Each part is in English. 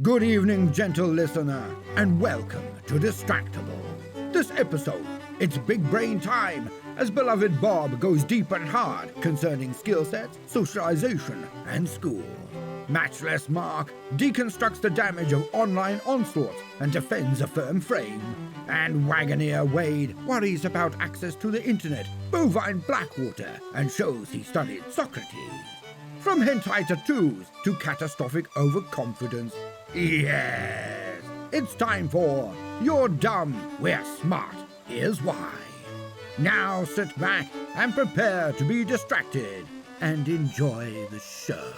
Good evening, gentle listener, and welcome to Distractible. This episode, it's big brain time, as beloved Bob goes deep and hard concerning skill sets, socialization, and school. Matchless Mark deconstructs the damage of online onslaughts and defends a firm frame. And Wagoneer Wade worries about access to the internet, bovine Blackwater, and shows he studied Socrates. From hentai tattoos to catastrophic overconfidence. Yes, it's time for You're Dumb, We're Smart, Here's Why. Now sit back and prepare to be distracted and enjoy the show.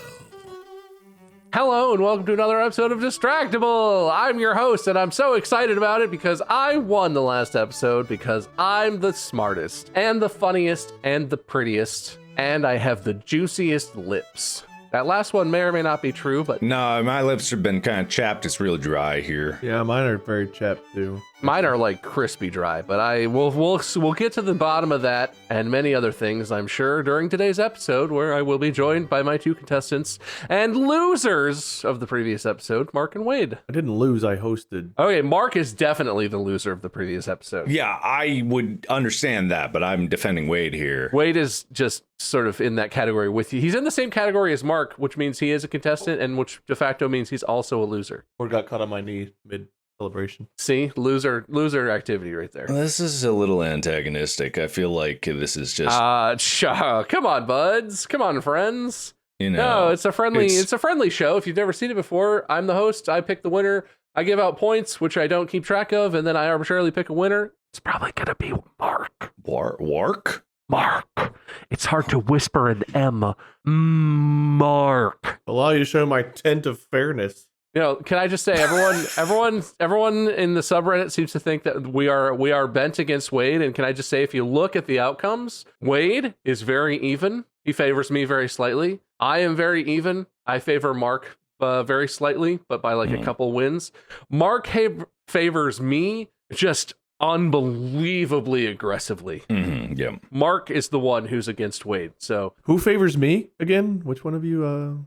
Hello and welcome to another episode of Distractible. I'm your host and I'm so excited about it because I won the last episode because I'm the smartest and the funniest and the prettiest and I have the juiciest lips. That last one may or may not be true, but... No, my lips have been kind of chapped. It's real dry here. Yeah, mine are very chapped too. Mine are like crispy dry, but we'll get to the bottom of that and many other things, I'm sure, during today's episode, where I will be joined by my two contestants and losers of the previous episode, Mark and Wade. I didn't lose, I hosted. Okay, Mark is definitely the loser of the previous episode. Yeah, I would understand that, but I'm defending Wade here. Wade is just sort of in that category with you. He's in the same category as Mark, which means he is a contestant, and which de facto means he's also a loser. Or got caught on my knee mid-celebration. See? Loser activity right there. This is a little antagonistic. I feel like this is just... Come on, buds. Come on, friends. You know, no, it's a friendly show. If you've never seen it before, I'm the host. I pick the winner. I give out points, which I don't keep track of, and then I arbitrarily pick a winner. It's probably going to be Mark. Wark? Mark. It's hard to whisper an M. Mark. Allow you to show my tent of fairness. You know, can I just say, everyone in the subreddit seems to think that we are bent against Wade. And can I just say, if you look at the outcomes, Wade is very even. He favors me very slightly. I am very even. I favor Mark very slightly, but by like a couple wins. Mark favors me just unbelievably aggressively. Yeah. Mark is the one who's against Wade. So who favors me again? Which one of you?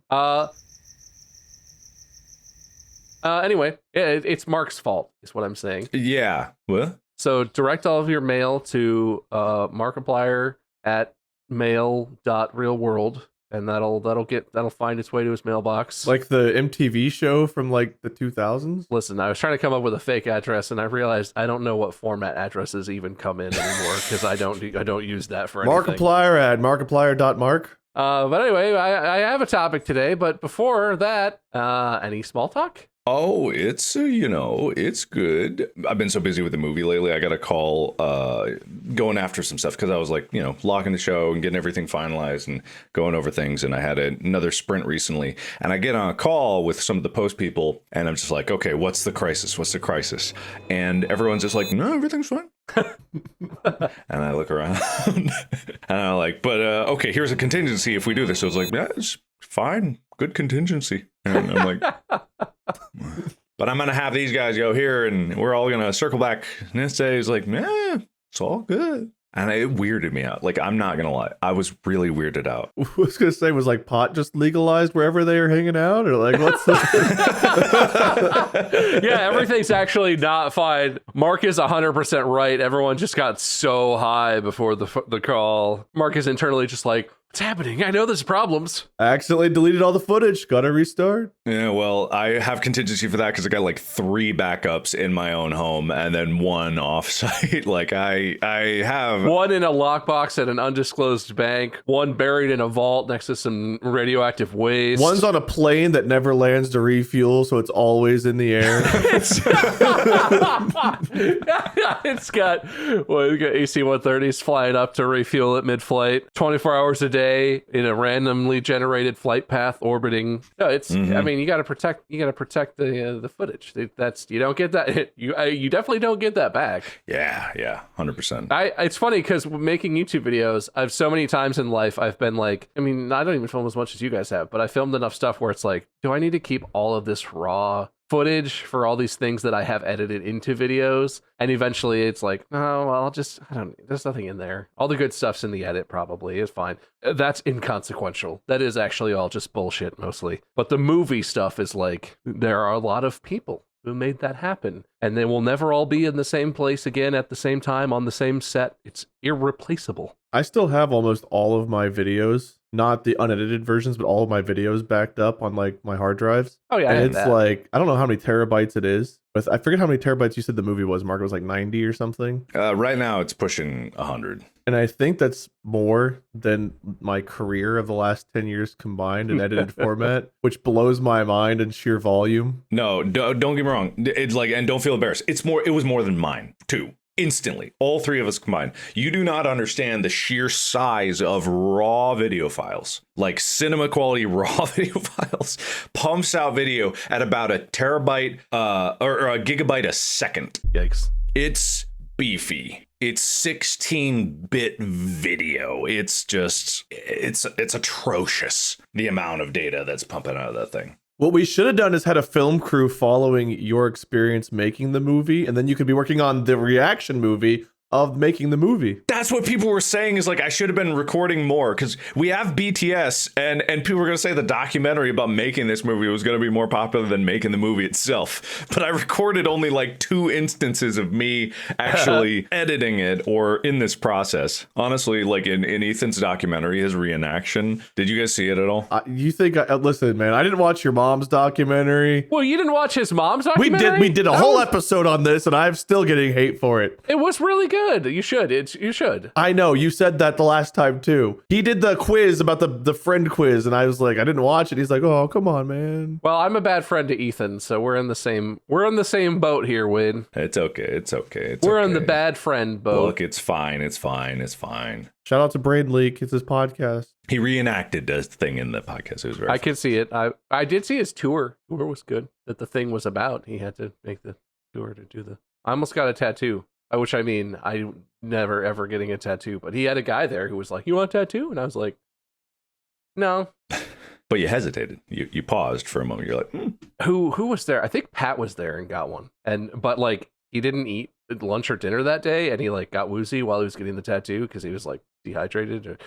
Anyway, it's Mark's fault, is what I'm saying. Yeah. What? So direct all of your mail to Markiplier at mail.realworld, and that'll find its way to his mailbox. Like the MTV show from like the 2000s? Listen, I was trying to come up with a fake address, and I realized I don't know what format addresses even come in anymore because I don't use that for anything. Markiplier at markiplier.mark. But anyway, I have a topic today, but before that, any small talk? Oh, it's, it's good. I've been so busy with the movie lately. I got a call going after some stuff because I was like, locking the show and getting everything finalized and going over things. And I had another sprint recently. And I get on a call with some of the post people and I'm just like, okay, what's the crisis? What's the crisis? And everyone's just like, no, everything's fine. And I look around and I'm like, but okay, here's a contingency if we do this. So it's like, yeah, it's fine. Good contingency. And I'm like, but I'm going to have these guys go here and we're all going to circle back. And this day is like, it's all good. And it weirded me out. Like, I'm not going to lie. I was really weirded out. I was going to say, was like pot just legalized wherever they are hanging out? Or like, what's the... Yeah, everything's actually not fine. Mark is 100% right. Everyone just got so high before the call. Mark is internally just like, what's happening? I know there's problems. I accidentally deleted all the footage. Gotta restart. Yeah, well, I have contingency for that because I got like 3 backups in my own home and then 1 offsite. Like I have 1 in a lockbox at an undisclosed bank, 1 buried in a vault next to some radioactive waste. 1's on a plane that never lands to refuel, so it's always in the air. It's got AC-130s flying up to refuel at mid-flight, 24 hours a day in a randomly generated flight path orbiting. No, it's. I mean, you got to protect the footage. You don't get that. You definitely don't get that back. Yeah, 100%. It's funny because making YouTube videos, I've so many times in life I've been like, I mean, I don't even film as much as you guys have, but I filmed enough stuff where it's like, do I need to keep all of this raw footage for all these things that I have edited into videos, and eventually it's like, no, well, there's nothing in there. All the good stuff's in the edit, probably. It's fine. That's inconsequential. That is actually all just bullshit mostly. But the movie stuff is like, there are a lot of people who made that happen, and they will never all be in the same place again at the same time on the same set. It's irreplaceable. I still have almost all of my videos, not the unedited versions, but all of my videos backed up on like my hard drives. Oh yeah, and it's like, I don't know how many terabytes it is, but I forget how many terabytes you said the movie was, Mark. It was like 90 or something. Right now it's pushing 100. And I think that's more than my career of the last 10 years combined in edited format, which blows my mind in sheer volume. No, don't get me wrong. It's like, and don't feel embarrassed. It was more than mine too. Instantly, all three of us combined. You do not understand the sheer size of raw video files, like cinema quality raw video files, pumps out video at about a terabyte or a gigabyte a second. Yikes. It's beefy. It's 16-bit video. It's just, it's atrocious, the amount of data that's pumping out of that thing. What we should have done is had a film crew following your experience making the movie, and then you could be working on the reaction movie of making the movie. That's what people were saying, is like, I should have been recording more, because we have BTS, and people were going to say the documentary about making this movie was going to be more popular than making the movie itself. But I recorded only like 2 instances of me actually editing it or in this process. Honestly, like in Ethan's documentary, his reenaction, did you guys see it at all? You think, listen, man, I didn't watch your mom's documentary. Well, you didn't watch his mom's documentary? We did a whole episode on this, and I'm still getting hate for it. It was really good. You should. You should. I know. You said that the last time, too. He did the quiz about the friend quiz, and I was like, I didn't watch it. He's like, oh, come on, man. Well, I'm a bad friend to Ethan, so we're in the same boat here, Wade. It's okay. We're in the bad friend boat. Look, it's fine. Shout out to Brain Leak. It's his podcast. He reenacted the thing in the podcast. It was very I fun. can see it. I did see his tour. Tour was good. That the thing was about. He had to make the tour to do the. I almost got a tattoo. Which I mean, I never ever getting a tattoo, but he had a guy there who was like, "You want a tattoo?" And I was like, "No." But you hesitated. You paused for a moment. You're like, Who was there? I think Pat was there and got one. But like he didn't eat lunch or dinner that day, and he like got woozy while he was getting the tattoo because he was like dehydrated.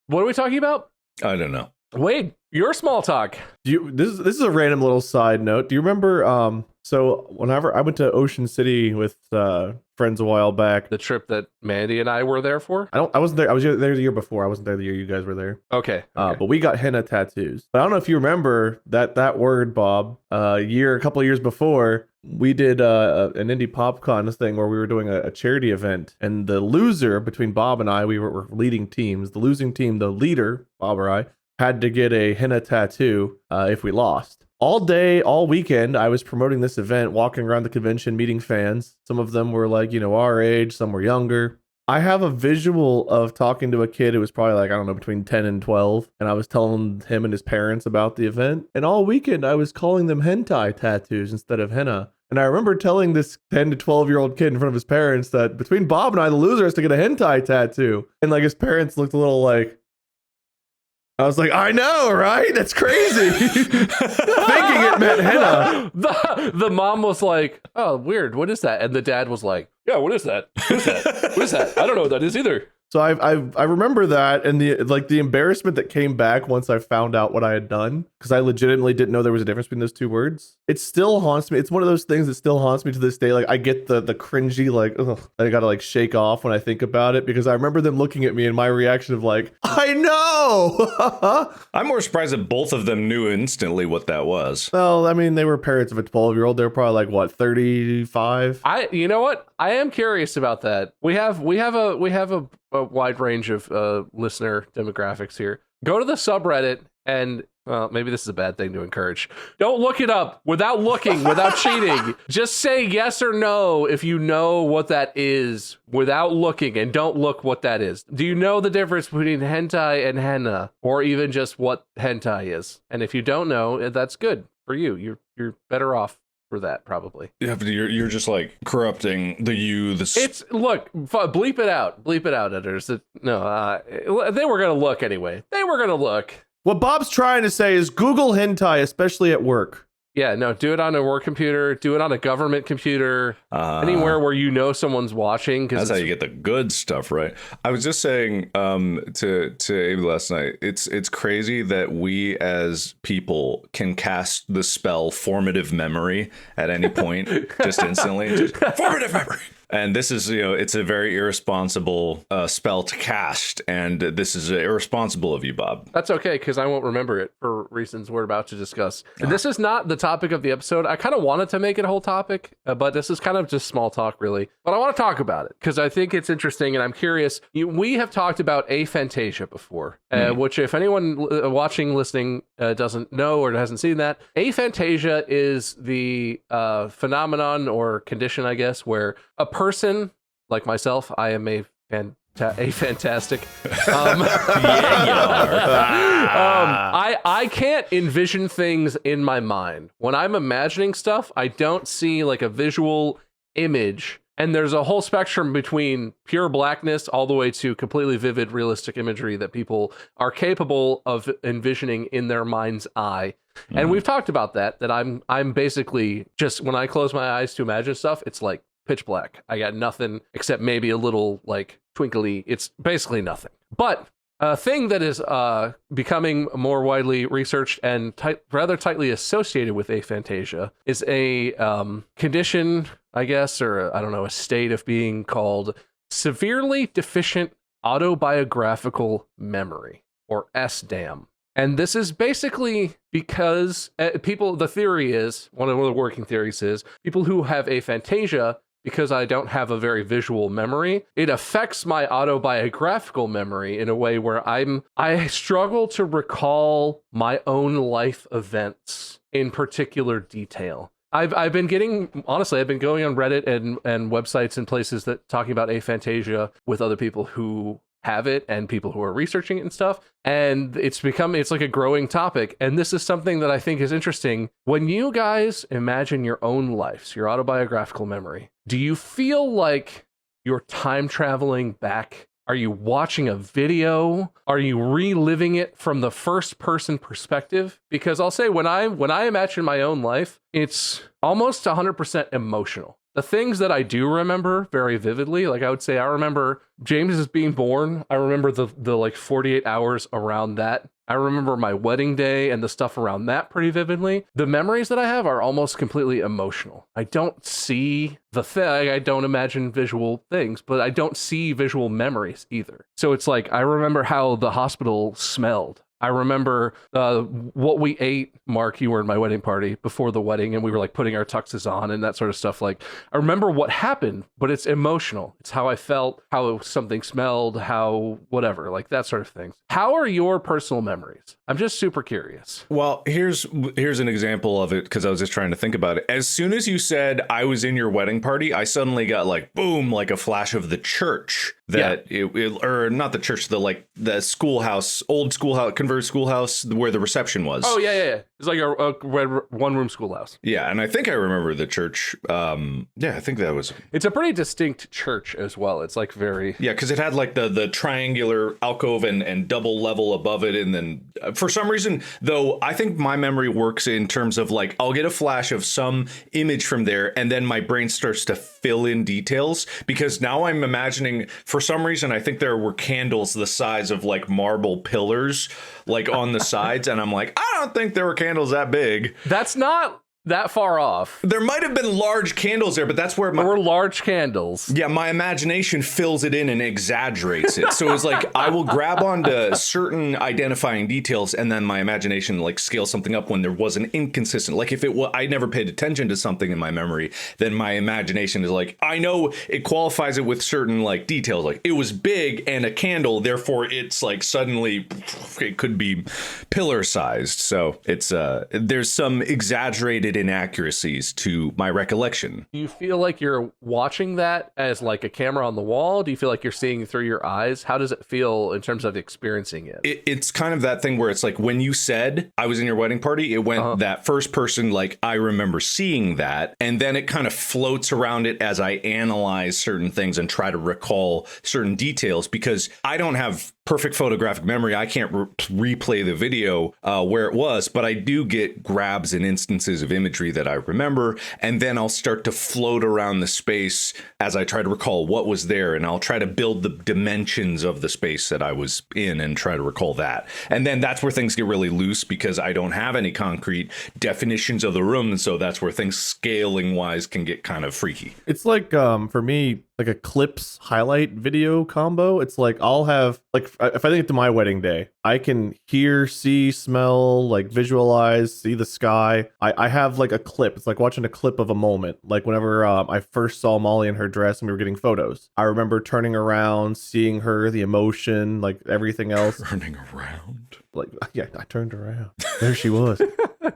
What are we talking about? I don't know. Wade, your small talk. This is a random little side note. Do you remember? So whenever I went to Ocean City with friends a while back, The trip that Mandy and I were there for? I wasn't there. I was there the year before. I wasn't there the year you guys were there. Okay. But we got henna tattoos. But I don't know if you remember that word, Bob. A couple of years before, we did an indie popcon thing where we were doing a charity event, and the loser between Bob and I, we were leading teams. The losing team, the leader, Bob or I, had to get a henna tattoo if we lost. All day, all weekend, I was promoting this event, walking around the convention, meeting fans. Some of them were like, our age, some were younger. I have a visual of talking to a kid who was probably like, I don't know, between 10 and 12. And I was telling him and his parents about the event. And all weekend, I was calling them hentai tattoos instead of henna. And I remember telling this 10 to 12-year-old kid in front of his parents that between Bob and I, the loser has to get a hentai tattoo. And like his parents looked a little like, I was like, I know, right? That's crazy. Thinking it meant henna. The mom was like, oh, weird. What is that? And the dad was like, yeah, what is that? What is that? What is that? I don't know what that is either. So I remember that, and the embarrassment that came back once I found out what I had done, because I legitimately didn't know there was a difference between those two words. It still haunts me. It's one of those things that still haunts me to this day. Like I get the cringy, like, ugh, I gotta like shake off when I think about it, because I remember them looking at me and my reaction of like, I know. I'm more surprised that both of them knew instantly what that was. Well, I mean, they were parents of a 12-year-old. They were probably like what, 35. You know what? I am curious about that. We have a wide range of listener demographics here. Go to the subreddit and maybe this is a bad thing to encourage. Don't look it up without looking, without cheating. Just say yes or no if you know what that is without looking, and don't look what that is. Do you know the difference between hentai and henna, or even just what hentai is? And if you don't know, that's good for you. You're better off for that, probably. Yeah, but you're just like corrupting the It's look, bleep it out, editors. No, they were gonna look anyway. They were gonna look. What Bob's trying to say is Google hentai, especially at work. Yeah, no, do it on a work computer, do it on a government computer, anywhere where you know someone's watching. That's how you get the good stuff, right? I was just saying to Amy last night, it's crazy that we as people can cast the spell formative memory at any point, just instantly. Just, formative memory. And this is, it's a very irresponsible spell to cast. And this is irresponsible of you, Bob. That's okay, because I won't remember it for reasons we're about to discuss. And this is not the topic of the episode. I kind of wanted to make it a whole topic, but this is kind of just small talk, really. But I want to talk about it because I think it's interesting and I'm curious. We have talked about aphantasia before, which if anyone watching, listening doesn't know or hasn't seen that, aphantasia is the phenomenon or condition, I guess, where a person like myself, I am a fantastic. I can't envision things in my mind. When I'm imagining stuff, I don't see like a visual image. And there's a whole spectrum between pure blackness all the way to completely vivid, realistic imagery that people are capable of envisioning in their mind's eye. And we've talked about that I'm basically just, when I close my eyes to imagine stuff, it's like pitch black. I got nothing except maybe a little like twinkly. It's basically nothing. But a thing that is becoming more widely researched and rather tightly associated with aphantasia is a condition, I guess, or I don't know, a state of being called severely deficient autobiographical memory, or SDAM. And this is basically because the theory is, one of the working theories is, people who have aphantasia, because I don't have a very visual memory, it affects my autobiographical memory in a way where I struggle to recall my own life events in particular detail. I've been going on Reddit and websites and places that talking about aphantasia with other people who have it and people who are researching it and stuff. And it's like a growing topic. And this is something that I think is interesting. When you guys imagine your own lives, your autobiographical memory, do you feel like you're time traveling back? Are you watching a video? Are you reliving it from the first person perspective? Because I'll say when I imagine my own life, it's almost 100% emotional. The things that I do remember very vividly, like I would say I remember James's being born. I remember the like 48 hours around that. I remember my wedding day and the stuff around that pretty vividly. The memories that I have are almost completely emotional. I don't see I don't imagine visual things, but I don't see visual memories either. So it's like, I remember how the hospital smelled. I remember what we ate. Mark, you were in my wedding party before the wedding, and we were like putting our tuxes on and that sort of stuff. Like, I remember what happened, but it's emotional. It's how I felt, how something smelled, how whatever, like that sort of thing. How are your personal memories? I'm just super curious. Well, here's an example of it, because I was just trying to think about it. As soon as you said I was in your wedding party, I suddenly got like, boom, like a flash of the church. Or not the church, the schoolhouse, old schoolhouse, converted schoolhouse where the reception was. Oh, yeah. It's like a red one-room schoolhouse. Yeah, and I think I remember the church. I think that was... It's a pretty distinct church as well. It's like very... Yeah, because it had like the triangular alcove and double level above it. And then for some reason, though, I think my memory works in terms of like, I'll get a flash of some image from there, and then my brain starts to fill in details, because now I'm imagining, for some reason, I think there were candles the size of like marble pillars, like on the sides. And I'm like, I don't think there were candles that big. That's not that far off. There might have been large candles there, but that's where there were large candles. Yeah, my imagination fills it in and exaggerates it. So it's like I will grab onto certain identifying details, and then my imagination like scales something up when there was an inconsistent. Like if I never paid attention to something in my memory, then my imagination is like, I know it qualifies it with certain like details. Like it was big and a candle, therefore it's like suddenly it could be pillar sized. So it's there's some exaggerated inaccuracies to my recollection. Do you feel like you're watching that as like a camera on the wall? Do you feel like you're seeing through your eyes? How does it feel in terms of experiencing it? It's kind of that thing where it's like when you said I was in your wedding party, it went that first person, like I remember seeing that, and then it kind of floats around it as I analyze certain things and try to recall certain details, because I don't have perfect photographic memory. I can't replay the video where it was, but I do get grabs and instances of imagery that I remember. And then I'll start to float around the space as I try to recall what was there. And I'll try to build the dimensions of the space that I was in and try to recall that. And then that's where things get really loose because I don't have any concrete definitions of the room. And so that's where things scaling wise can get kind of freaky. It's like, for me, like a clips highlight video combo. It's like I'll have, like, if I think to my wedding day, I can hear, see, smell, like visualize, see the sky. I have like a clip. It's like watching a clip of a moment. Like whenever I first saw Molly in her dress and we were getting photos, I remember turning around, seeing her, the emotion, like everything else. Turning around. Like, yeah, I turned around. There she was.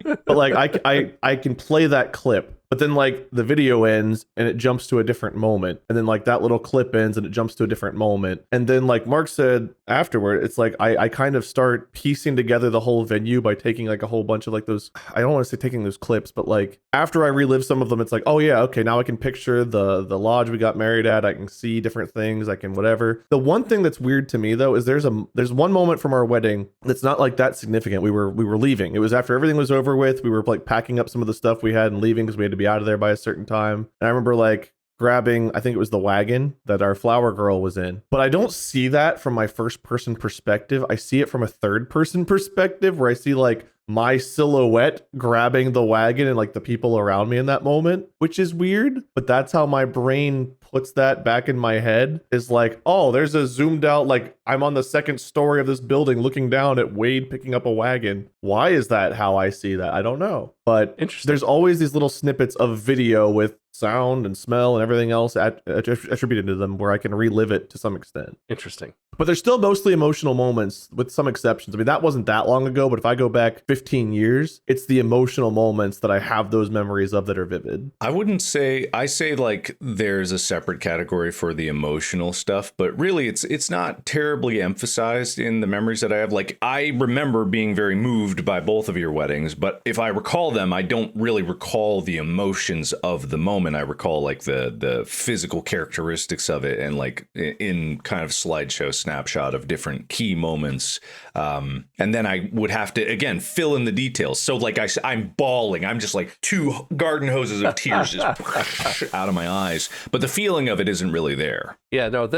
But like I can play that clip. But then like the video ends and it jumps to a different moment. And then like that little clip ends and it jumps to a different moment. And then like Mark said afterward, it's like I kind of start piecing together the whole venue by taking like a whole bunch of like those, I don't want to say taking those clips, but like after I relive some of them, it's like, oh yeah, okay, now I can picture the lodge we got married at. I can see different things. I can whatever. The one thing that's weird to me though is there's one moment from our wedding that's not like that significant. We were leaving. It was after everything was over with. We were like packing up some of the stuff we had and leaving because we had to be out of there by a certain time. And I remember like grabbing, I think it was the wagon that our flower girl was in. But I don't see that from my first person perspective. I see it from a third person perspective where I see like my silhouette grabbing the wagon and like the people around me in that moment, which is weird. But that's how my brain puts that back in my head, is like, oh, there's a zoomed out, like I'm on the second story of this building looking down at Wade picking up a wagon. Why is that how I see that? I don't know. But there's always these little snippets of video with sound and smell and everything else attributed to them where I can relive it to some extent. Interesting. But they're still mostly emotional moments with some exceptions. I mean, that wasn't that long ago, but if I go back 15 years, it's the emotional moments that I have those memories of that are vivid. I wouldn't say, I say like there's a separate category for the emotional stuff, but really it's not terribly emphasized in the memories that I have. Like I remember being very moved by both of your weddings, but if I recall them, I don't really recall the emotions of the moment. I recall like the physical characteristics of it and like in kind of slideshow snapshot of different key moments. And then I would have to, again, fill in the details. So like I'm bawling. I'm just like two garden hoses of tears just out of my eyes. But the feeling of it isn't really there. Yeah, no,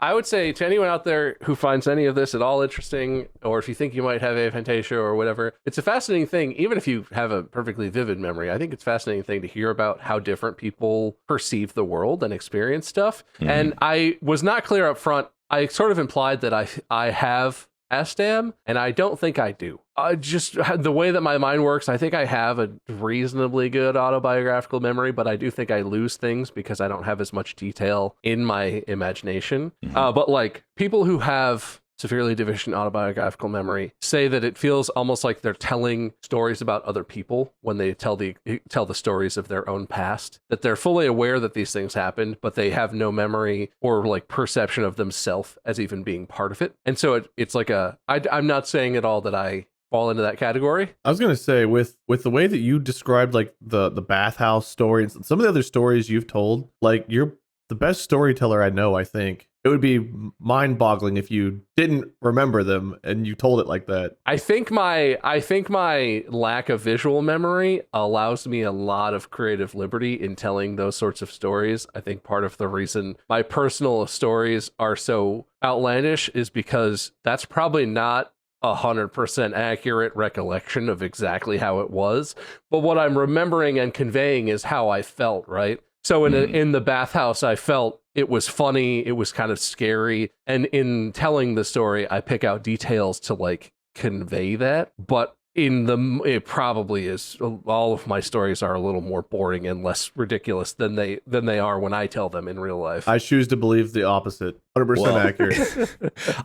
I would say to anyone out there who finds any of this at all interesting, or if you think you might have aphantasia or whatever, it's a fascinating thing. Even if you have a perfectly vivid memory, I think it's a fascinating thing to hear about how different people perceive the world and experience stuff. Mm-hmm. And I was not clear up front. I sort of implied that I have ASDAM, and I don't think I do. Just the way that my mind works, I think I have a reasonably good autobiographical memory, but I do think I lose things because I don't have as much detail in my imagination. Mm-hmm. But like people who have severely deficient autobiographical memory say that it feels almost like they're telling stories about other people when they tell the stories of their own past, that they're fully aware that these things happened, but they have no memory or like perception of themselves as even being part of it. And so it's like I'm not saying at all that I fall into that category. I was going to say with the way that you described like the bathhouse story and some of the other stories you've told, like you're the best storyteller I know, I think. It would be mind-boggling if you didn't remember them and you told it like that. I think my lack of visual memory allows me a lot of creative liberty in telling those sorts of stories. I think part of the reason my personal stories are so outlandish is because that's probably not 100% accurate recollection of exactly how it was. But what I'm remembering and conveying is how I felt, right? So in the bathhouse, I felt it was funny, it was kind of scary, and in telling the story, I pick out details to like convey that. But it probably is. All of my stories are a little more boring and less ridiculous than they are when I tell them in real life. I choose to believe the opposite. 100% accurate.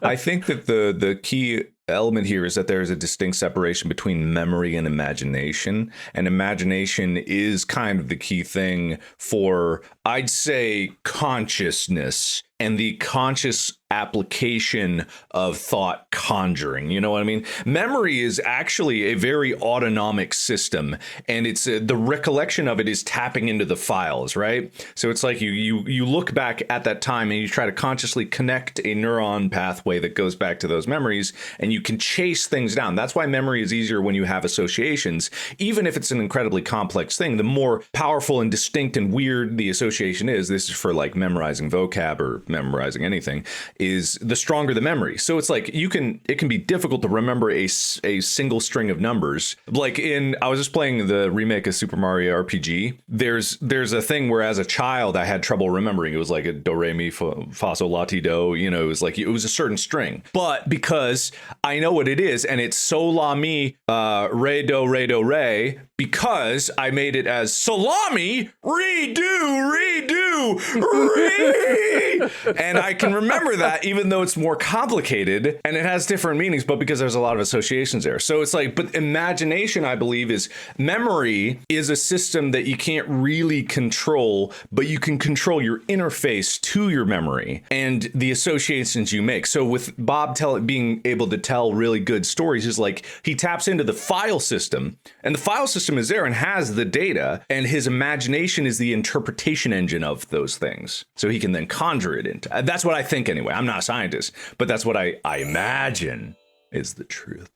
I think that the key element here is that there is a distinct separation between memory and imagination. And imagination is kind of the key thing for, I'd say, consciousness and the conscious application of thought conjuring. You know what I mean? Memory is actually a very autonomic system, and it's the recollection of it is tapping into the files, right? So it's like you look back at that time and you try to consciously connect a neuron pathway that goes back to those memories, and you can chase things down. That's why memory is easier when you have associations. Even if it's an incredibly complex thing, the more powerful and distinct and weird the association is, this is for like memorizing vocab or memorizing anything, is the stronger the memory. So it's like it can be difficult to remember a single string of numbers. Like I was just playing the remake of Super Mario RPG. There's a thing where as a child I had trouble remembering. It was like a do re mi fa sol la ti do. You know, it was a certain string. But because I know what it is, and it's sol la mi re do re, because I made it as salami redo re, and I can remember that even though it's more complicated and it has different meanings, but because there's a lot of associations there. So it's like, but imagination, I believe, is memory is a system that you can't really control, but you can control your interface to your memory and the associations you make. So with Bob being able to tell really good stories, is like he taps into the file system, and the file system is there and has the data, and his imagination is the interpretation engine of those things. So he can then conjure it into. That's what I think anyway. I'm not a scientist, but that's what I imagine is the truth.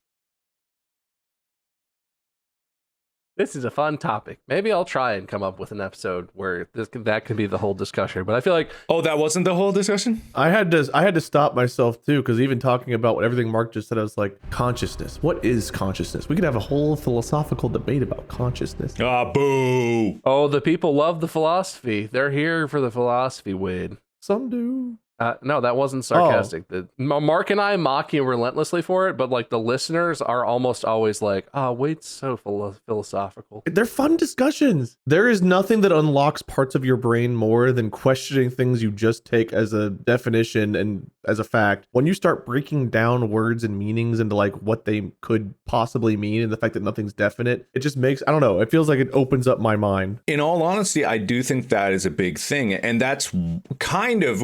This is a fun topic. Maybe I'll try and come up with an episode where that can be the whole discussion. But I feel like, oh, that wasn't the whole discussion? I had to stop myself too, because even talking about everything Mark just said, I was like, consciousness. What is consciousness? We could have a whole philosophical debate about consciousness. Ah, boo! Oh, the people love the philosophy. They're here for the philosophy, Wade. Some do. No, that wasn't sarcastic. Mark and I mock you relentlessly for it, but like the listeners are almost always like, "Oh, Wade's so philosophical." They're fun discussions. There is nothing that unlocks parts of your brain more than questioning things you just take as a definition and as a fact. When you start breaking down words and meanings into like what they could possibly mean, and the fact that nothing's definite, it just makes, I don't know, it feels like it opens up my mind. In all honesty, I do think that is a big thing, and that's kind of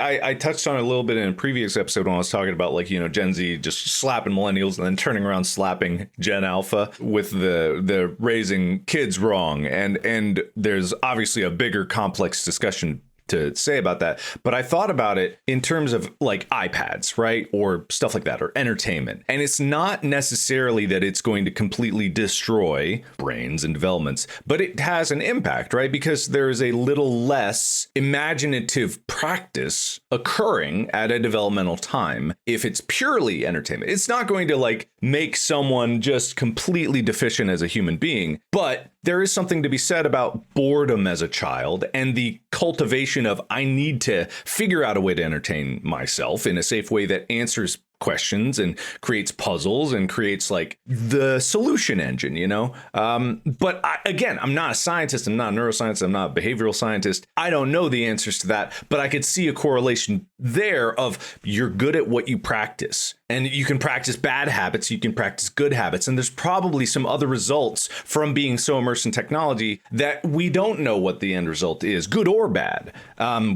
I touched on it a little bit in a previous episode when I was talking about, like, you know, Gen Z just slapping millennials and then turning around slapping Gen Alpha with the raising kids wrong. And there's obviously a bigger complex discussion to say about that, but I thought about it in terms of like iPads, right? Or stuff like that, or entertainment. And it's not necessarily that it's going to completely destroy brains and developments, but it has an impact, right? Because there is a little less imaginative practice occurring at a developmental time if it's purely entertainment. It's not going to like make someone just completely deficient as a human being, but there is something to be said about boredom as a child and the cultivation of, I need to figure out a way to entertain myself in a safe way that answers questions and creates puzzles and creates like the solution engine, you know? But again, I'm not a scientist. I'm not a neuroscientist. I'm not a behavioral scientist. I don't know the answers to that, but I could see a correlation there of you're good at what you practice. And you can practice bad habits, you can practice good habits. And there's probably some other results from being so immersed in technology that we don't know what the end result is, good or bad.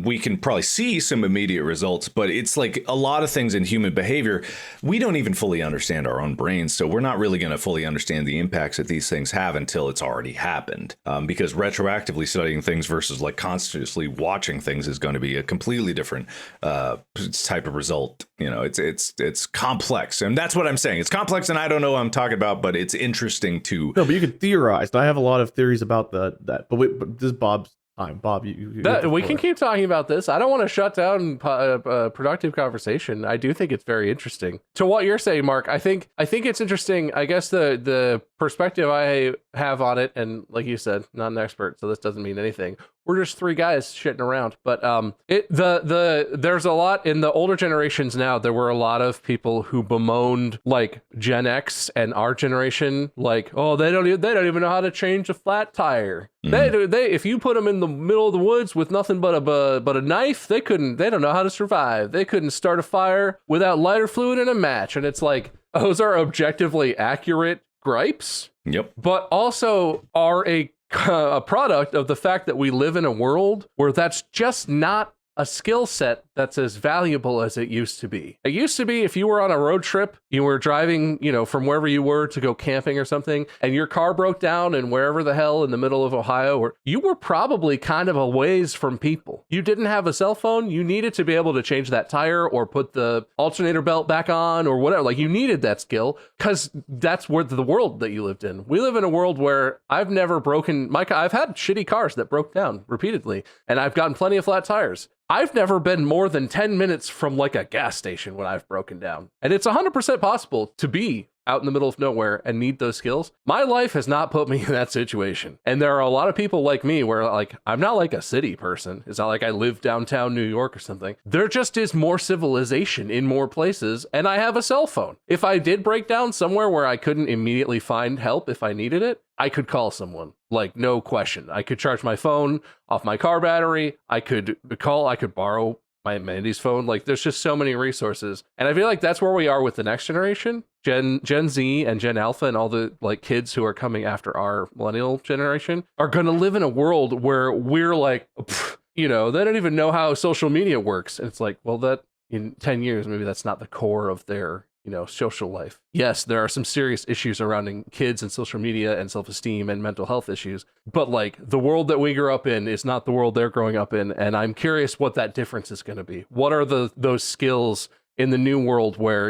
We can probably see some immediate results, but it's like a lot of things in human behavior, we don't even fully understand our own brains. So we're not really going to fully understand the impacts that these things have until it's already happened. Because retroactively studying things versus like consciously watching things is going to be a completely different type of result. You know, it's complex, and that's what I'm saying. It's complex, and I don't know what I'm talking about, but it's interesting to. No, but you could theorize. And I have a lot of theories about that. But this is Bob's time. Bob, we can keep talking about this. I don't want to shut down productive conversation. I do think it's very interesting. To what you're saying, Mark, I think it's interesting. I guess the perspective I have on it, and like you said, not an expert, so this doesn't mean anything. We're just three guys shitting around, but there's a lot in the older generations now. There were a lot of people who bemoaned like Gen X and our generation, like, oh, they don't even know how to change a flat tire. Mm. They if you put them in the middle of the woods with nothing but a knife, they don't know how to survive. They couldn't start a fire without lighter fluid and a match. And it's like, those are objectively accurate gripes. Yep. But also are a product of the fact that we live in a world where that's just not a skill set that's as valuable as it used to be. It used to be if you were on a road trip, you were driving, from wherever you were to go camping or something, and your car broke down and wherever the hell in the middle of Ohio, or you were probably kind of a ways from people. You didn't have a cell phone. You needed to be able to change that tire or put the alternator belt back on or whatever. Like, you needed that skill because that's where the world that you lived in. We live in a world where I've never broken my car. I've had shitty cars that broke down repeatedly, and I've gotten plenty of flat tires. I've never been more than 10 minutes from like a gas station when I've broken down. And it's 100% possible to be out in the middle of nowhere and need those skills. My life has not put me in that situation. And there are a lot of people like me where like, I'm not like a city person. It's not like I live downtown New York or something. There just is more civilization in more places. And I have a cell phone. If I did break down somewhere where I couldn't immediately find help if I needed it, I could call someone, like, no question. I could charge my phone off my car battery. I could borrow my Mandy's phone. Like, there's just so many resources. And I feel like that's where we are with the next generation. Gen Z and Gen Alpha and all the like kids who are coming after our millennial generation are going to live in a world where we're like, they don't even know how social media works. And it's like, well, that in 10 years, maybe that's not the core of their social life. Yes, there are some serious issues surrounding kids and social media and self-esteem and mental health issues, but like the world that we grew up in is not the world they're growing up in. And I'm curious what that difference is going to be. What are those skills in the new world where,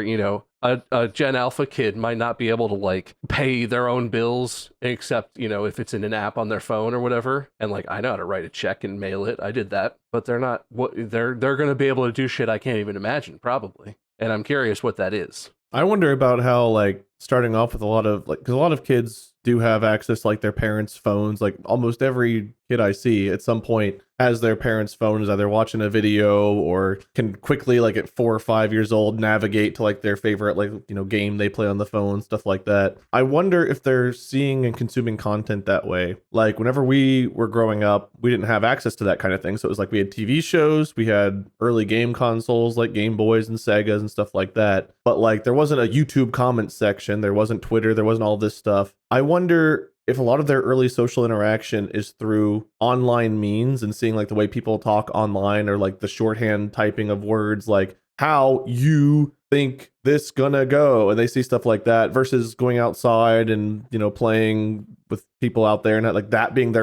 a Gen Alpha kid might not be able to like pay their own bills except, if it's in an app on their phone or whatever. And like, I know how to write a check and mail it. I did that, but they're going to be able to do shit I can't even imagine, probably. And I'm curious what that is. I wonder about how, like, starting off with a lot of, like, because a lot of kids do have access to, like, their parents' phones. Like, almost every kid I see at some point has their parents' phone, is either watching a video or can quickly, like, at 4 or 5 years old, navigate to, like, their favorite, like, game they play on the phone, stuff like that. I wonder if they're seeing and consuming content that way. Like, whenever we were growing up, we didn't have access to that kind of thing. So it was like we had TV shows, we had early game consoles like Game Boys and Segas and stuff like that. But, like, there wasn't a YouTube comment section, there wasn't Twitter, there wasn't all this stuff. I wonder if a lot of their early social interaction is through online means and seeing like the way people talk online or like the shorthand typing of words, like how you think this gonna go, and they see stuff like that versus going outside and playing with people out there and like that being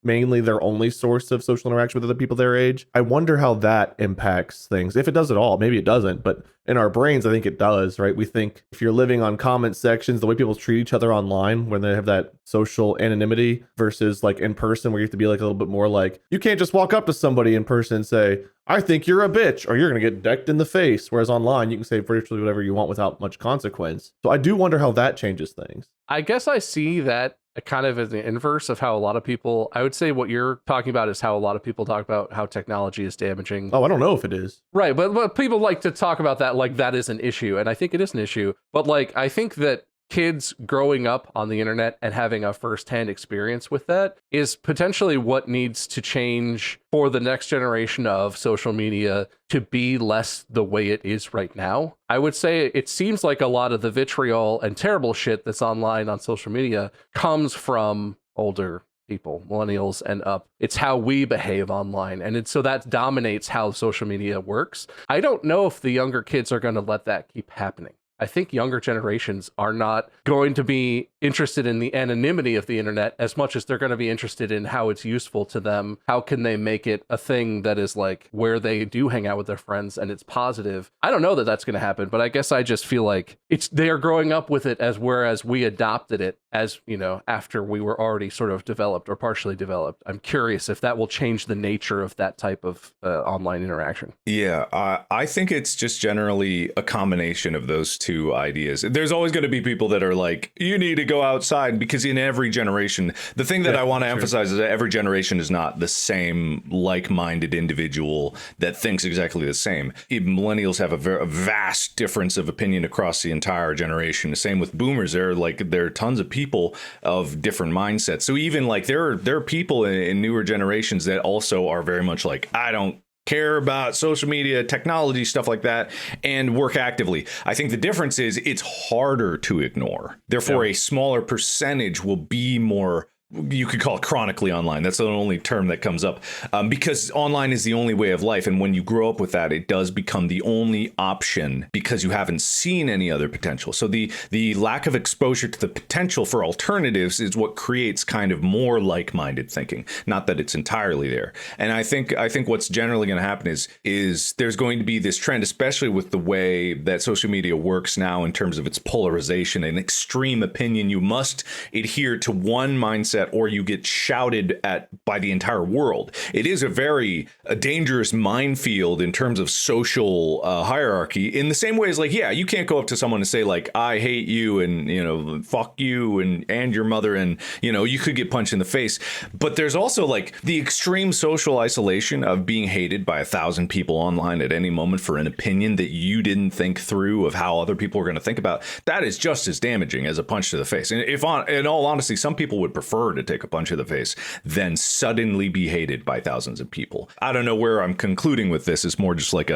mainly their only source of social interaction with other people their age. I wonder how that impacts things. If it does at all, maybe it doesn't, but in our brains, I think it does, right? We think if you're living on comment sections, the way people treat each other online when they have that social anonymity versus like in person where you have to be like a little bit more like, you can't just walk up to somebody in person and say, I think you're a bitch, or you're going to get decked in the face. Whereas online, you can say virtually whatever you want without much consequence. So I do wonder how that changes things. I guess I see that kind of as the inverse of how a lot of people, I would say what you're talking about is how a lot of people talk about how technology is damaging. Oh, I don't know if it is. Right. But people like to talk about that like that is an issue. And I think it is an issue. But like, I think that kids growing up on the internet and having a firsthand experience with that is potentially what needs to change for the next generation of social media to be less the way it is right now. I would say it seems like a lot of the vitriol and terrible shit that's online on social media comes from older people, millennials and up. It's how we behave online. And so that dominates how social media works. I don't know if the younger kids are going to let that keep happening. I think younger generations are not going to be interested in the anonymity of the internet as much as they're going to be interested in how it's useful to them. How can they make it a thing that is like where they do hang out with their friends and it's positive? I don't know that that's going to happen, but I guess I just feel like they are growing up with it whereas we adopted it as, after we were already sort of developed or partially developed. I'm curious if that will change the nature of that type of online interaction. Yeah, I think it's just generally a combination of those two ideas. There's always going to be people that are like, you need to go outside, because in every generation, the thing that I want to emphasize is that every generation is not the same like-minded individual that thinks exactly the same. Millennials have a vast difference of opinion across the entire generation. The same with boomers. There are tons of people of different mindsets. So even like there are people in newer generations that also are very much like, I don't care about social media, technology, stuff like that, and work actively. I think the difference is it's harder to ignore. Therefore, a smaller percentage will be more you could call it chronically online. That's the only term that comes up, because online is the only way of life. And when you grow up with that, it does become the only option because you haven't seen any other potential. So the lack of exposure to the potential for alternatives is what creates kind of more like-minded thinking. Not that it's entirely there. And I think what's generally going to happen is there's going to be this trend, especially with the way that social media works now in terms of its polarization and extreme opinion. You must adhere to one mindset or you get shouted at by the entire world. It is a dangerous minefield in terms of social hierarchy, in the same way as, like, yeah, you can't go up to someone and say, like, I hate you and, you know, fuck you and your mother, and, you know, you could get punched in the face. But there's also, like, the extreme social isolation of being hated by 1,000 people online at any moment for an opinion that you didn't think through of how other people are going to think about. That is just as damaging as a punch to the face. And in all honesty, some people would prefer to take a punch to the face than suddenly be hated by thousands of people. I don't know where I'm concluding with this. It's more just like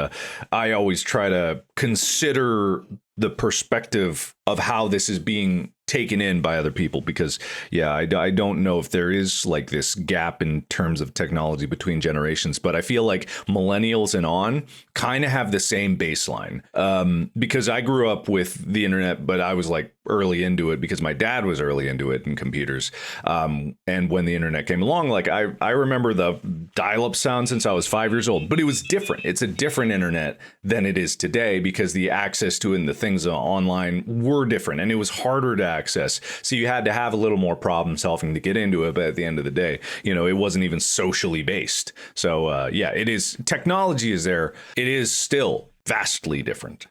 I always try to consider the perspective of how this is being taken in by other people, because I don't know if there is like this gap in terms of technology between generations, but I feel like millennials and on kind of have the same baseline, because I grew up with the internet, but I was like early into it because my dad was early into it in computers, and when the internet came along, like I remember the dial-up sound since I was 5 years old, but it was different. It's a different internet than it is today because the access to it and the things online were different, and it was harder to access. So you had to have a little more problem solving to get into it. But at the end of the day, you know, it wasn't even socially based. So it is, technology is there. It is still vastly different.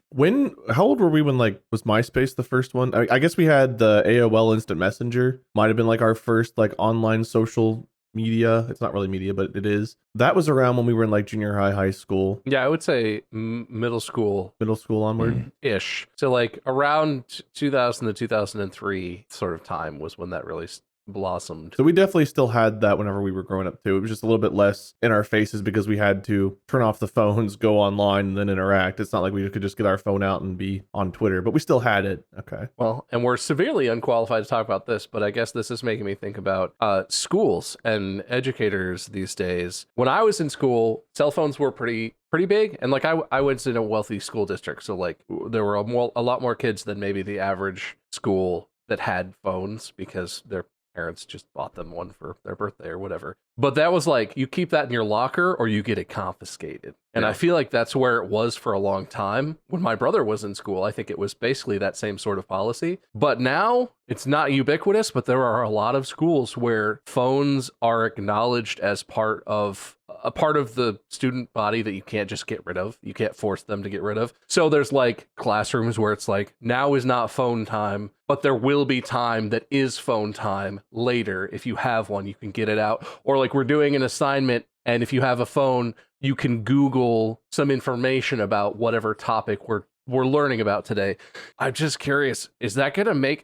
How old were we when, like, was MySpace the first one? I guess we had the AOL Instant Messenger. Might have been like our first like online social media. It's not really media, but it is. That was around when we were in like junior high school. Yeah, I would say middle school onward ish. So like around 2000 to 2003 sort of time was when that really blossomed. So we definitely still had that whenever we were growing up too. It was just a little bit less in our faces because we had to turn off the phones, go online, and then interact. It's not like we could just get our phone out and be on Twitter, but we still had it. Okay. Well, and we're severely unqualified to talk about this, but I guess this is making me think about schools and educators these days. When I was in school, cell phones were pretty big, and like I was in a wealthy school district, so like there were a lot more kids than maybe the average school that had phones because their parents just bought them one for their birthday or whatever. But that was like, you keep that in your locker or you get it confiscated. And I feel like that's where it was for a long time. When my brother was in school, I think it was basically that same sort of policy. But now it's not ubiquitous, but there are a lot of schools where phones are acknowledged as part of the student body that you can't just get rid of. You can't force them to get rid of. So there's like classrooms where it's like, now is not phone time, but there will be time that is phone time later. If you have one, you can get it out. Or like we're doing an assignment, and if you have a phone, you can Google some information about whatever topic we're learning about today. I'm just curious, is that going to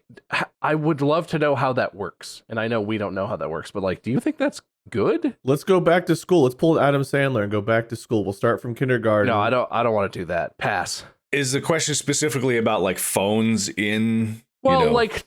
I would love to know how that works. And I know we don't know how that works, but like, do you think that's good? Let's go back to school. Let's pull Adam Sandler and go back to school. We'll start from kindergarten. No, I don't want to do that. Pass. Is the question specifically about like phones in... Well, like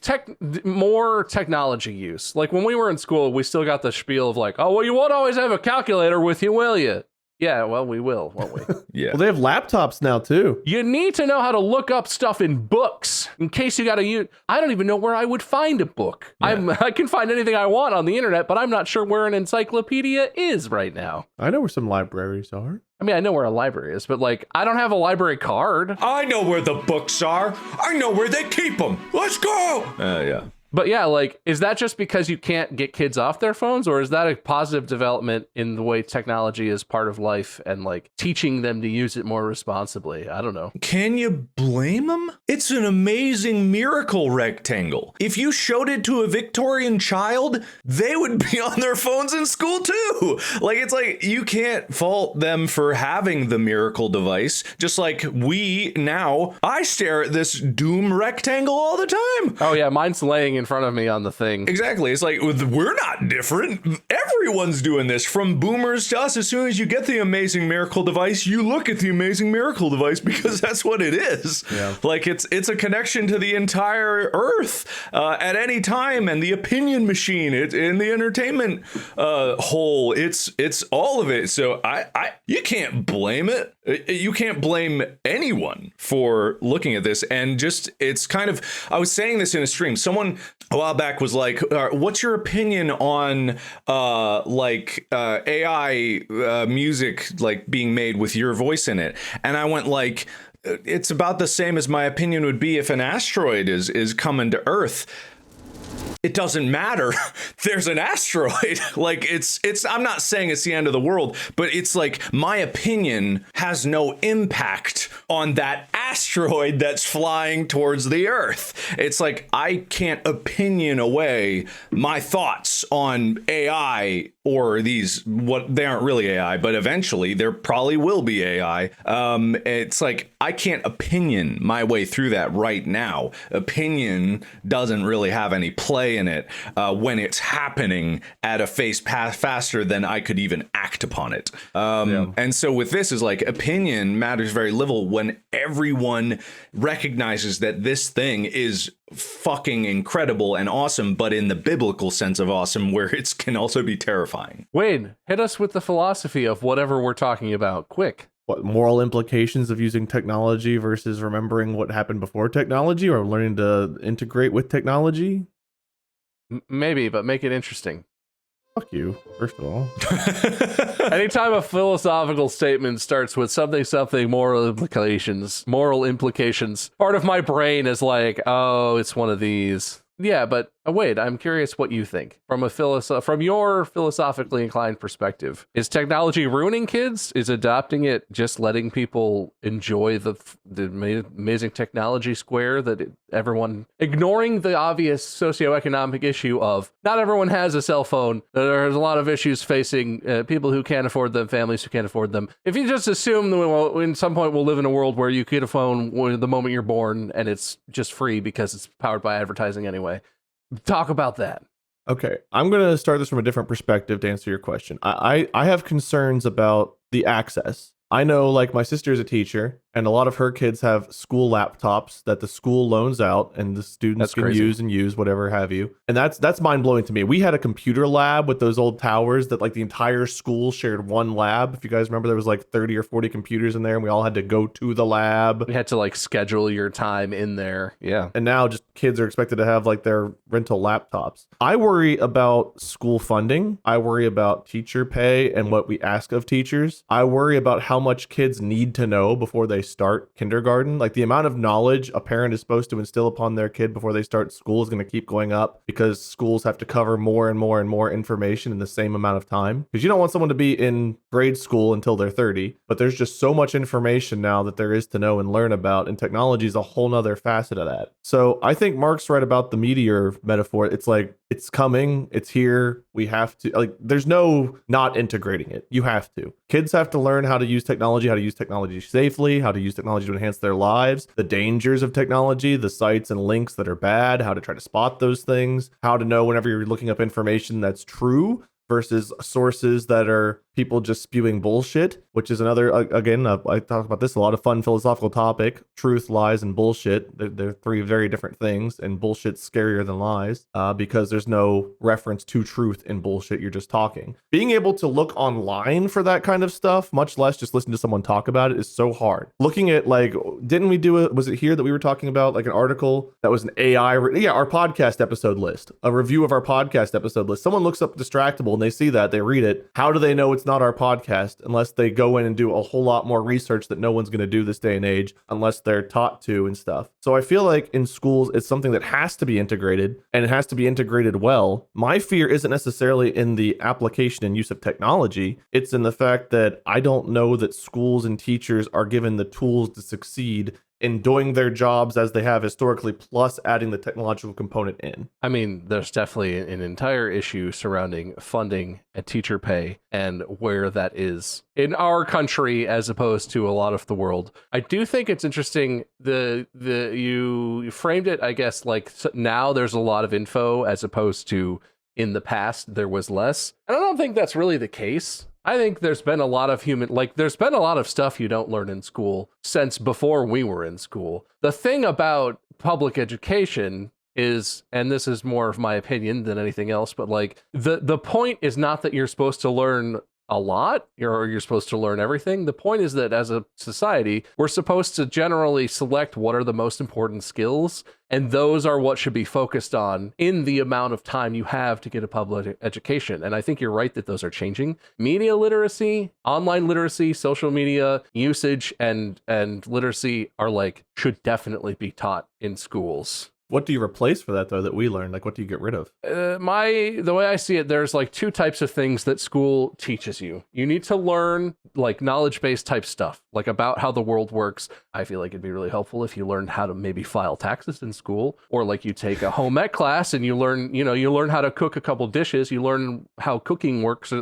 more technology use. Like when we were in school, we still got the spiel of like, oh, well, you won't always have a calculator with you, will you? Yeah, well, we will, won't we? Yeah. Well, they have laptops now, too. You need to know how to look up stuff in books in case you got to use... I don't even know where I would find a book. Yeah. I can find anything I want on the internet, but I'm not sure where an encyclopedia is right now. I know where some libraries are. I mean, I know where a library is, but like, I don't have a library card. I know where the books are. I know where they keep them. Let's go. Yeah. But yeah, like, is that just because you can't get kids off their phones, or is that a positive development in the way technology is part of life and like teaching them to use it more responsibly? I don't know. Can you blame them? It's an amazing miracle rectangle. If you showed it to a Victorian child, they would be on their phones in school too. Like, it's like, you can't fault them for having the miracle device. Just like I stare at this doom rectangle all the time. Oh yeah, mine's laying in in front of me on the thing. Exactly. It's like, we're not different. Everyone's doing this, from boomers to us. As soon as you get the Amazing Miracle device, you look at the Amazing Miracle device because that's what it is. Yeah. Like, it's a connection to the entire earth at any time, and the opinion machine, in the entertainment whole. It's all of it. So you can't blame it. You can't blame anyone for looking at this. And just, it's kind of, I was saying this in a stream. Someone a while back was like, what's your opinion on AI music like being made with your voice in it? And I went like, it's about the same as my opinion would be if an asteroid is coming to Earth. It doesn't matter. There's an asteroid. Like, it's I'm not saying it's the end of the world, but it's like, my opinion has no impact on that asteroid that's flying towards the Earth. It's like, I can't opinion away my thoughts on AI or these, what they aren't really AI, but eventually there probably will be AI. It's like, I can't opinion my way through that right now. Opinion doesn't really have any play in it when it's happening at a pace faster than I could even act upon it. And so with this is like, opinion matters very little when everyone recognizes that this thing is fucking incredible and awesome, but in the biblical sense of awesome, where it can also be terrifying. Wade, hit us with the philosophy of whatever we're talking about, quick. What moral implications of using technology versus remembering what happened before technology, or learning to integrate with technology? Maybe, but make it interesting. Fuck you, first of all. Anytime a philosophical statement starts with something moral implications, part of my brain is like, oh, it's one of these. Yeah, but Wade, I'm curious what you think from your philosophically inclined perspective. Is technology ruining kids? Is adopting it just letting people enjoy the amazing technology square that everyone, ignoring the obvious socioeconomic issue of not everyone has a cell phone. There's a lot of issues facing people who can't afford them, families who can't afford them. If you just assume that in some point we'll live in a world where you get a phone the moment you're born and it's just free because it's powered by advertising anyway. Talk about that. Okay, I'm going to start this from a different perspective to answer your question. I have concerns about the access. I know, like, my sister is a teacher, and a lot of her kids have school laptops that the school loans out, and the students can use whatever have you. And that's mind-blowing to me. We had a computer lab with those old towers that, like, the entire school shared one lab. If you guys remember, there was like 30 or 40 computers in there, and we all had to go to the lab. We had to, like, schedule your time in there. Yeah. And now just kids are expected to have, like, their rental laptops. I worry about school funding. I worry about teacher pay and what we ask of teachers. I worry about how much kids need to know before they start kindergarten. Like, the amount of knowledge a parent is supposed to instill upon their kid before they start school is going to keep going up, because schools have to cover more and more and more information in the same amount of time. Because you don't want someone to be in grade school until they're 30, but there's just so much information now that there is to know and learn about, and technology is a whole nother facet of that. So I think Mark's right about the meteor metaphor. It's like, it's coming, it's here, we have to, like, there's no not integrating it. You have to. Kids have to learn how to use technology safely, how to use technology to enhance their lives, the dangers of technology, the sites and links that are bad, how to try to spot those things, how to know whenever you're looking up information that's true versus sources that are people just spewing bullshit, which is another, again, I talk about this a lot, of fun philosophical topic. Truth, lies, and bullshit. They're three very different things, and bullshit's scarier than lies because there's no reference to truth in bullshit. You're just talking. Being able to look online for that kind of stuff, much less just listen to someone talk about it, is so hard. Looking at, like, didn't we do it? Was it here that we were talking about, like, an article that was an AI? Our podcast episode list, a review of our podcast episode list. Someone looks up Distractible and they see that, they read it. How do they know it's not our podcast unless they go in and do a whole lot more research that no one's going to do this day and age unless they're taught to and stuff? So I feel like in schools, it's something that has to be integrated, and it has to be integrated well. My fear isn't necessarily in the application and use of technology. It's in the fact that I don't know that schools and teachers are given the tools to succeed in doing their jobs as they have historically, plus adding the technological component in. I mean, there's definitely an entire issue surrounding funding and teacher pay and where that is in our country as opposed to a lot of the world. I do think it's interesting you framed it, I guess, like now there's a lot of info as opposed to in the past there was less. And I don't think that's really the case. I think there's been a lot of there's been a lot of stuff you don't learn in school since before we were in school. The thing about public education is, and this is more of my opinion than anything else, but like the point is not that you're supposed to learn a lot or you're supposed to learn everything. The point is that as a society, we're supposed to generally select what are the most important skills, and those are what should be focused on in the amount of time you have to get a public education. And I think you're right that those are changing. Media literacy, online literacy, social media usage, and literacy are should definitely be taught in schools. What do you replace for that, though, that we learned? Like, what do you get rid of? The way I see it, there's two types of things that school teaches you. You need to learn knowledge-based type stuff, about how the world works. I feel like it'd be really helpful if you learned how to maybe file taxes in school, or you take a home ec class and you learn how to cook a couple dishes. You learn how cooking works.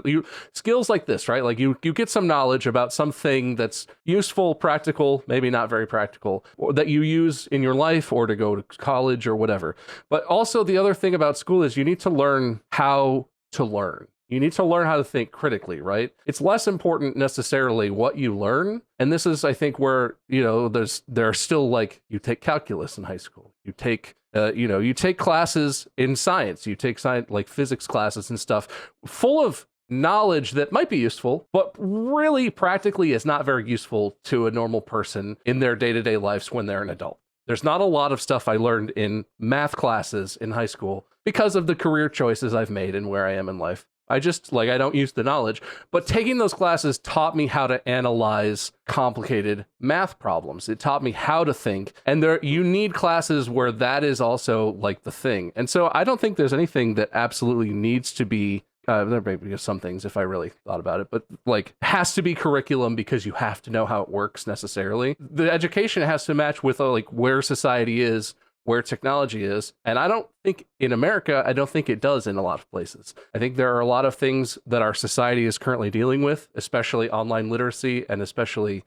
Skills like this, right? You get some knowledge about something that's useful, practical, maybe not very practical, or that you use in your life or to go to college or whatever. But also the other thing about school is you need to learn how to learn. You need to learn how to think critically, right? It's less important necessarily what you learn. And this is, I think, where, there are still you take calculus in high school. You take you take classes in science. You take science, physics classes and stuff full of knowledge that might be useful, but really practically is not very useful to a normal person in their day-to-day lives when they're an adult. There's not a lot of stuff I learned in math classes in high school because of the career choices I've made and where I am in life. I just, I don't use the knowledge, but taking those classes taught me how to analyze complicated math problems. It taught me how to think. And you need classes where that is also the thing. And so I don't think there's anything that absolutely needs to be there may be some things if I really thought about it, but has to be curriculum because you have to know how it works necessarily. The education has to match with where society is, where technology is. And I don't think in America, I don't think it does in a lot of places. I think there are a lot of things that our society is currently dealing with, especially online literacy and especially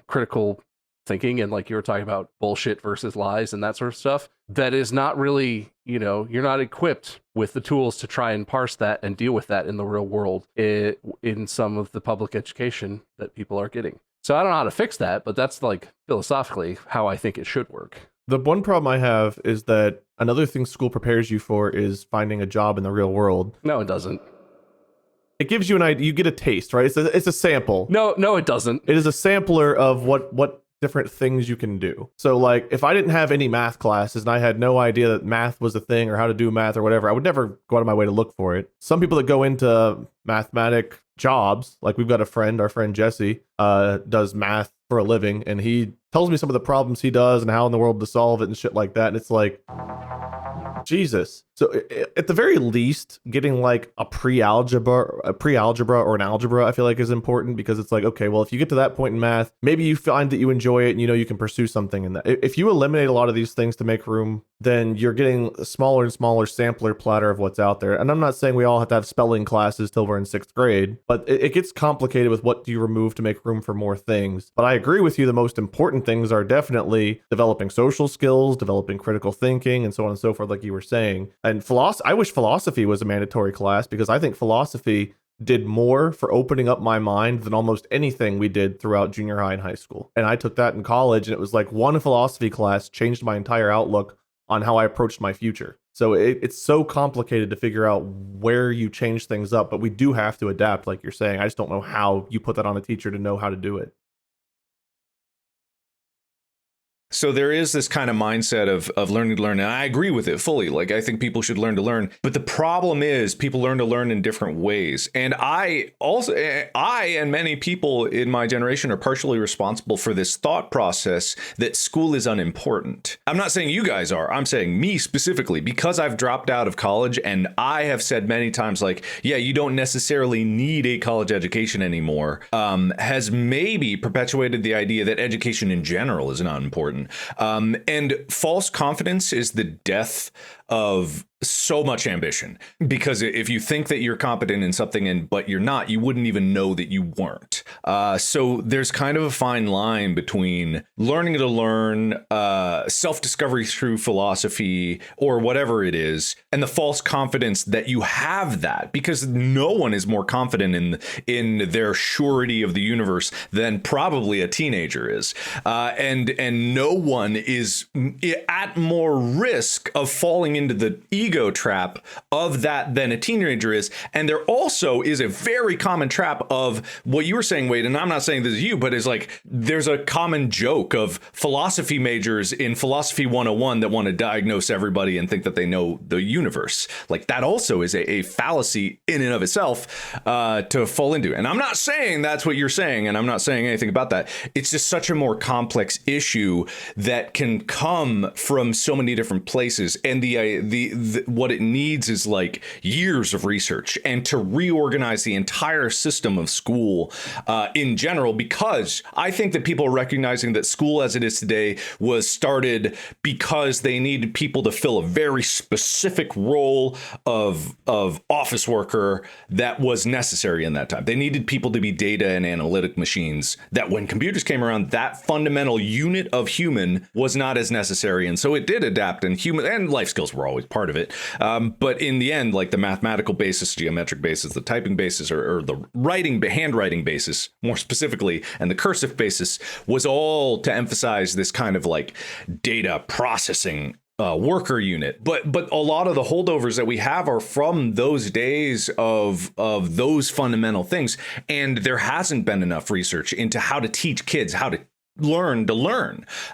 critical thinking and you were talking about bullshit versus lies and that sort of stuff, that is not really, you're not equipped with the tools to try and parse that and deal with that in the real world in some of the public education that people are getting. So I don't know how to fix that, but that's philosophically how I think it should work. The one problem I have is that another thing school prepares you for is finding a job in the real world. No, it doesn't. It gives you an idea. You get a taste, right? It's a sample. No, it doesn't. It is a sampler of what different things you can do. So if I didn't have any math classes and I had no idea that math was a thing or how to do math or whatever, I would never go out of my way to look for it. Some people that go into mathematic jobs, we've got our friend Jesse, does math for a living, and he tells me some of the problems he does and how in the world to solve it and shit like that. And it's Jesus. So at the very least, getting a pre-algebra or an algebra, I feel is important, because it's okay, well, if you get to that point in math, maybe you find that you enjoy it and you can pursue something in that. If you eliminate a lot of these things to make room, then you're getting a smaller and smaller sampler platter of what's out there. And I'm not saying we all have to have spelling classes till we're in 6th grade, but it gets complicated with what do you remove to make room for more things. But I agree with you, the most important things are definitely developing social skills, developing critical thinking, and so on and so forth, like you were saying. And I wish philosophy was a mandatory class, because I think philosophy did more for opening up my mind than almost anything we did throughout junior high and high school. And I took that in college, and it was one philosophy class changed my entire outlook on how I approached my future. So it's so complicated to figure out where you change things up, but we do have to adapt, like you're saying. I just don't know how you put that on a teacher to know how to do it. So there is this kind of mindset of learning to learn, and I agree with it fully. I think people should learn to learn, but the problem is people learn to learn in different ways. And I and many people in my generation are partially responsible for this thought process that school is unimportant. I'm not saying you guys are. I'm saying me specifically, because I've dropped out of college, and I have said many times, yeah, you don't necessarily need a college education anymore, has maybe perpetuated the idea that education in general is not important. uncertain. And false confidence is the death of so much ambition, because if you think that you're competent in something but you're not, you wouldn't even know that you weren't. So there's kind of a fine line between learning to learn, self-discovery through philosophy or whatever it is, and the false confidence that you have that, because no one is more confident in their surety of the universe than probably a teenager is. And no one is at more risk of falling into the ego trap of that than a teenager is. And there also is a very common trap of what you were saying, Wade, and I'm not saying this is you, but it's like there's a common joke of philosophy majors in Philosophy 101 that want to diagnose everybody and think that they know the universe. Like that also is a fallacy in and of itself to fall into. And I'm not saying that's what you're saying, and I'm not saying anything about that. It's just such a more complex issue that can come from so many different places. And the what it needs is like years of research and to reorganize the entire system of school in general, because I think that people are recognizing that school as it is today was started because they needed people to fill a very specific role of office worker that was necessary in that time. They needed people to be data and analytic machines, that when computers came around, that fundamental unit of human was not as necessary. And so it did adapt, and human and life skills were always part of it. But in the end, like the mathematical basis, geometric basis, the typing basis, or the handwriting basis, more specifically, and the cursive basis was all to emphasize this kind of like data processing worker unit. But a lot of the holdovers that we have are from those days of those fundamental things. And there hasn't been enough research into how to teach kids how to learn.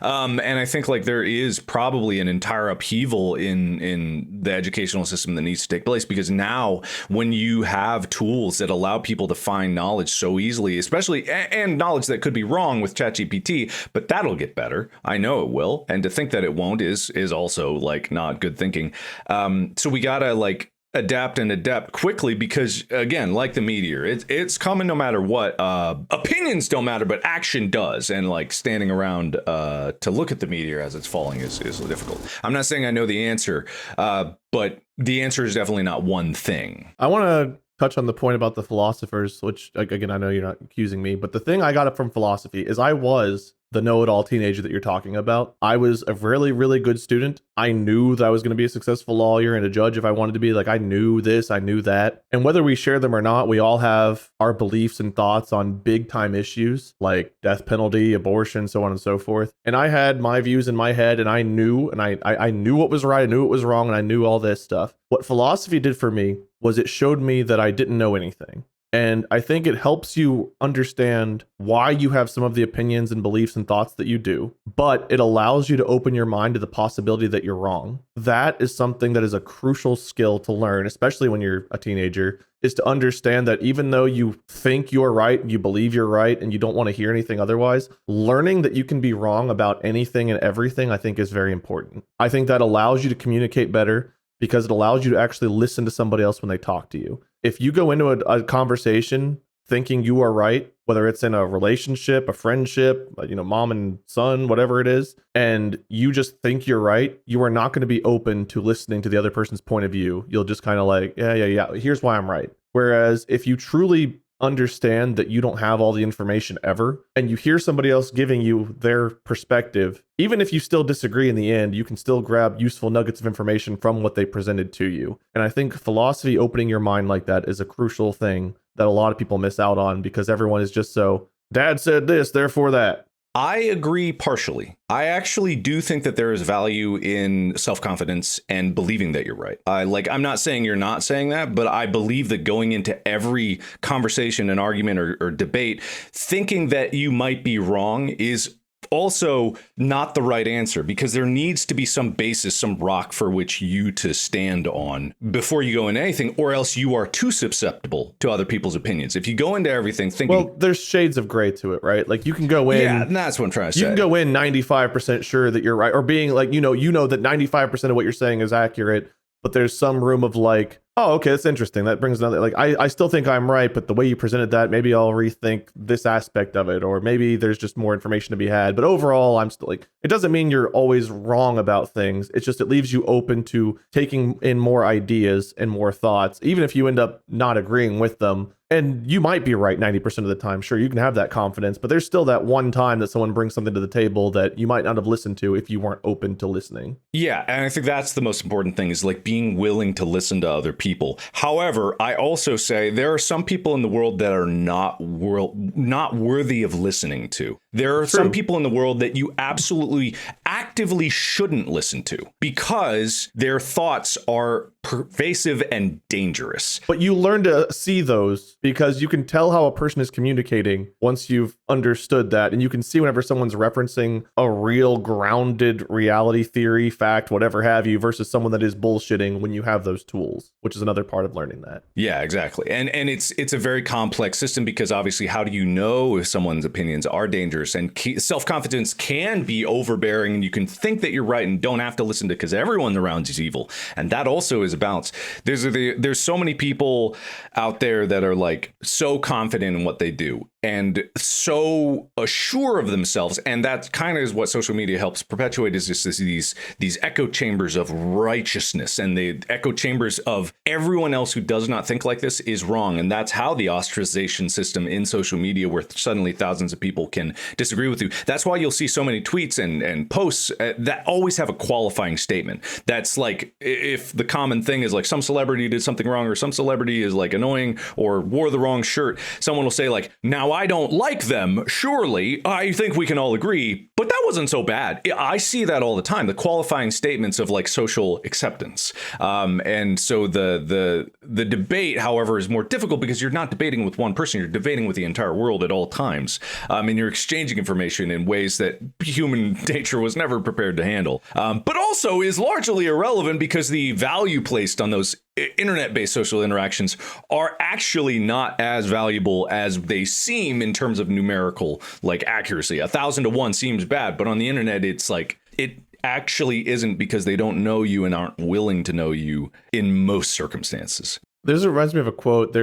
And I think like there is probably an entire upheaval in the educational system that needs to take place, because now when you have tools that allow people to find knowledge so easily, especially and knowledge that could be wrong with ChatGPT, but that'll get better. I know it will. And to think that it won't is also like not good thinking. So we gotta like adapt quickly, because again, like the meteor, it's coming no matter what. Opinions don't matter, but action does. And like standing around to look at the meteor as it's falling is difficult. I'm not saying I know the answer, but the answer is definitely not one thing. I want to touch on the point about the philosophers, which again, I know you're not accusing me, but the thing I got up from philosophy is I was the know-it-all teenager that you're talking about. I was a really, really good student. I knew that I was going to be a successful lawyer and a judge if I wanted to be. Like, I knew this, I knew that. And whether we share them or not, we all have our beliefs and thoughts on big time issues like death penalty, abortion, so on and so forth. And I had my views in my head, and I knew, I knew what was right, I knew what was wrong, and I knew all this stuff. What philosophy did for me was it showed me that I didn't know anything. And I think it helps you understand why you have some of the opinions and beliefs and thoughts that you do, but it allows you to open your mind to the possibility that you're wrong. That is something that is a crucial skill to learn, especially when you're a teenager, is to understand that even though you think you're right, you believe you're right, and you don't want to hear anything otherwise, learning that you can be wrong about anything and everything, I think is very important. I think that allows you to communicate better, because it allows you to actually listen to somebody else when they talk to you. If you go into a conversation thinking you are right, whether it's in a relationship, a friendship, mom and son, whatever it is, and you just think you're right, you are not going to be open to listening to the other person's point of view. You'll just kind of like, yeah, here's why I'm right. Whereas if you truly understand that you don't have all the information ever, and you hear somebody else giving you their perspective, even if you still disagree in the end, you can still grab useful nuggets of information from what they presented to you. And I think philosophy opening your mind like that is a crucial thing that a lot of people miss out on, because everyone is just so, dad said this, therefore that. I agree partially. I actually do think that there is value in self-confidence and believing that you're right. I'm not saying you're not saying that, but I believe that going into every conversation and argument or debate, thinking that you might be wrong is also not the right answer, because there needs to be some basis, some rock for which you to stand on before you go into anything, or else you are too susceptible to other people's opinions. If you go into everything thinking, well, there's shades of gray to it, right? Like you can go in, yeah, that's what I'm trying to say. You can go in 95% sure that you're right, or being like, you know that 95% of what you're saying is accurate, but there's some room of like, Oh, okay, that's interesting. That brings another, like, I still think I'm right, but the way you presented that, maybe I'll rethink this aspect of it, or maybe there's just more information to be had. But overall, I'm still like, it doesn't mean you're always wrong about things. It's just, it leaves you open to taking in more ideas and more thoughts, even if you end up not agreeing with them. And you might be right 90% of the time. Sure, you can have that confidence, but there's still that one time that someone brings something to the table that you might not have listened to if you weren't open to listening. Yeah, and I think that's the most important thing, is like being willing to listen to other people. However, I also say there are some people in the world that are not worthy of listening to. There are some people in the world that you absolutely actively shouldn't listen to because their thoughts are pervasive and dangerous. But you learn to see those because you can tell how a person is communicating once you've understood that. And you can see whenever someone's referencing a real grounded reality theory, fact, whatever have you, versus someone that is bullshitting when you have those tools, which is another part of learning that. Yeah, exactly. And it's a very complex system because obviously, how do you know if someone's opinions are dangerous? And self-confidence can be overbearing, and you can think that you're right and don't have to listen to because everyone around you is evil. And that also is a balance. There's so many people out there that are like so confident in what they do and so assured of themselves, and that kind of is what social media helps perpetuate, is just these echo chambers of righteousness, and the echo chambers of everyone else who does not think like this is wrong. And that's how the ostracization system in social media, where suddenly thousands of people can disagree with you. That's why you'll see so many tweets and posts that always have a qualifying statement. That's like, if the common thing is like some celebrity did something wrong, or some celebrity is like annoying or wore the wrong shirt, someone will say like, now I don't like them, surely I think we can all agree, but that wasn't so bad. I see that all the time, the qualifying statements of like social acceptance. And so the debate, however, is more difficult because you're not debating with one person, you're debating with the entire world at all times. And you're exchanging information in ways that human nature was never prepared to handle. But also is largely irrelevant because the value placed on those internet-based social interactions are actually not as valuable as they seem in terms of numerical like accuracy. 1,000 to 1 seems bad, but on the internet, it's like, it actually isn't, because they don't know you and aren't willing to know you in most circumstances. This reminds me of a quote.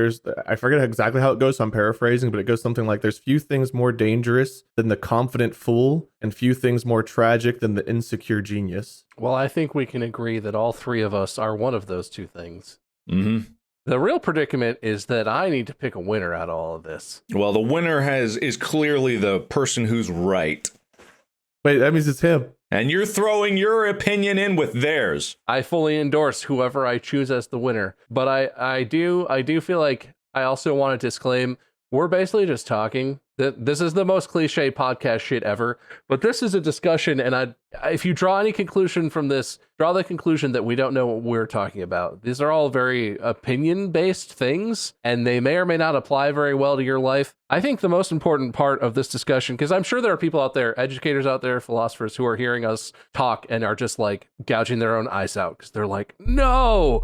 I forget exactly how it goes, so I'm paraphrasing, but it goes something like, there's few things more dangerous than the confident fool, and few things more tragic than the insecure genius. Well, I think we can agree that all three of us are one of those two things. Mm-hmm. The real predicament is that I need to pick a winner out of all of this. Well, the winner is clearly the person who's right. Wait, that means it's him. And you're throwing your opinion in with theirs. I fully endorse whoever I choose as the winner, but I do feel like I also want to disclaim, we're basically just talking. This is the most cliche podcast shit ever, but this is a discussion, and if you draw any conclusion from this, draw the conclusion that we don't know what we're talking about. These are all very opinion-based things, and they may or may not apply very well to your life. I think the most important part of this discussion, because I'm sure there are people out there, educators out there, philosophers, who are hearing us talk and are just like gouging their own eyes out because they're like, no,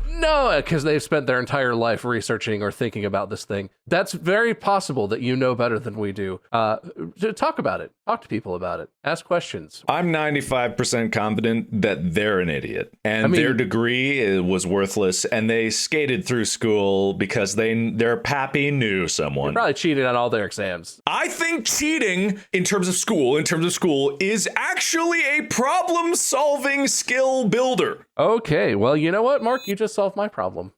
because they've spent their entire life researching or thinking about this thing. That's very possible that you know better than we do. Talk about it. Talk to people about it. Ask questions. I'm 95% confident that they're an idiot, and their degree was worthless, and they skated through school because their pappy knew someone. They probably cheated on all their exams. I think cheating in terms of school is actually a problem-solving skill builder. Okay, well, you know what, Mark? You just solved my problem.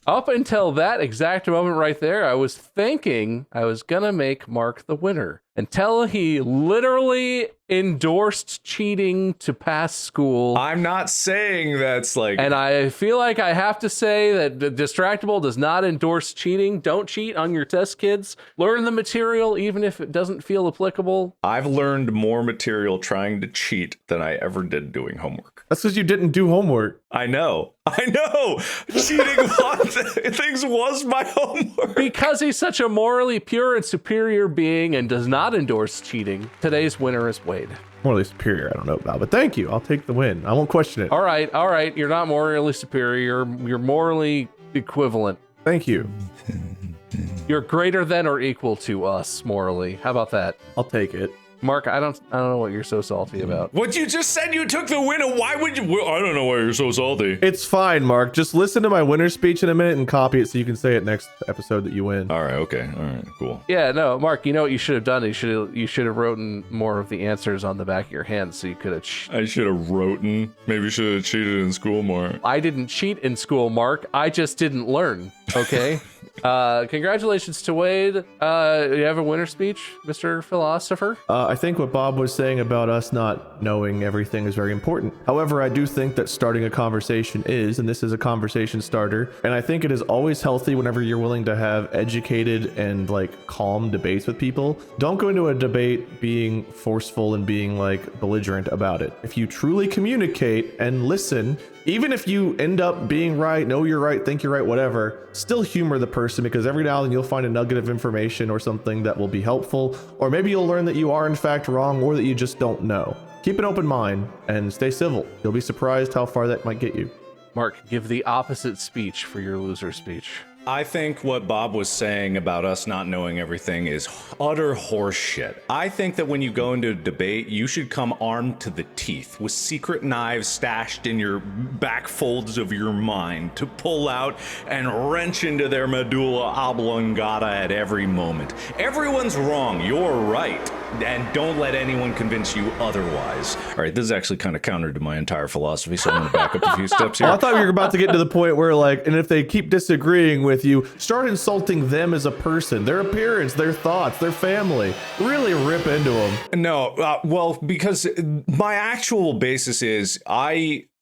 Up until that exact moment right there, I was thinking I was gonna make Mark the winner until he literally endorsed cheating to pass school. I'm not saying that's like... And I feel like I have to say that Distractible does not endorse cheating. Don't cheat on your test, kids. Learn the material even if it doesn't feel applicable. I've learned more material trying to cheat than I ever did doing homework. That's because you didn't do homework. I know. Cheating on things was my homework. Because he's such a morally pure and superior being and does not endorse cheating, today's winner is Wade. Morally superior, I don't know about, but thank you. I'll take the win. I won't question it. All right. You're not morally superior. You're morally equivalent. Thank you. You're greater than or equal to us morally. How about that? I'll take it. Mark, I don't know what you're so salty about. What you just said, you took the win. Why would you? Well, I don't know why you're so salty. It's fine, Mark. Just listen to my winner speech in a minute and copy it so you can say it next episode that you win. All right. Okay. All right. Cool. Yeah, no, Mark, you know what you should have done? You should have written more of the answers on the back of your hand so you could have... I should have written. Maybe should have cheated in school more. I didn't cheat in school, Mark. I just didn't learn, okay? Congratulations to Wade. You have a winner speech, Mr. Philosopher? I think what Bob was saying about us not knowing everything is very important. However, I do think that starting a conversation is, and this is a conversation starter, and I think it is always healthy whenever you're willing to have educated and like calm debates with people. Don't go into a debate being forceful and being like belligerent about it. If you truly communicate and listen, even if you end up being right, know you're right, think you're right, whatever, still humor the person, because every now and then you'll find a nugget of information or something that will be helpful, or maybe you'll learn that you are in fact wrong or that you just don't know. Keep an open mind and stay civil. You'll be surprised how far that might get you. Mark, give the opposite speech for your loser speech. I think what Bob was saying about us not knowing everything is utter horseshit. I think that when you go into a debate, you should come armed to the teeth with secret knives stashed in your back folds of your mind to pull out and wrench into their medulla oblongata at every moment. Everyone's wrong, you're right, and don't let anyone convince you otherwise. All right, this is actually kind of counter to my entire philosophy, so I'm going to back up a few steps here. I thought we were about to get to the point where like, and if they keep disagreeing with you, start insulting them as a person, their appearance, their thoughts, their family. Really rip into them. No, well, because my actual basis is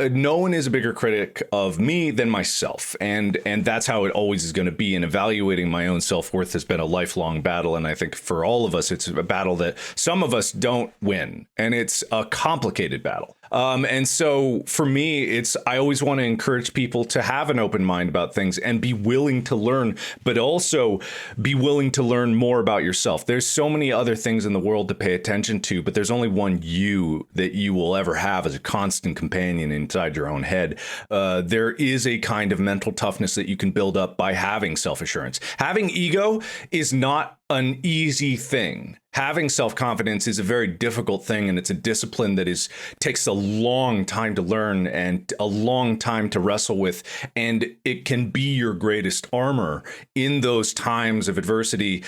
no one is a bigger critic of me than myself, and that's how it always is going to be. And evaluating my own self-worth has been a lifelong battle, and I think for all of us, it's a battle that some of us don't win, and it's a complicated battle. And so for me, I always want to encourage people to have an open mind about things and be willing to learn, but also be willing to learn more about yourself. There's so many other things in the world to pay attention to, but there's only one you that you will ever have as a constant companion inside your own head. There is a kind of mental toughness that you can build up by having self-assurance. Having ego is not an easy thing. Having self-confidence is a very difficult thing, and it's a discipline that takes a long time to learn and a long time to wrestle with, and it can be your greatest armor in those times of adversity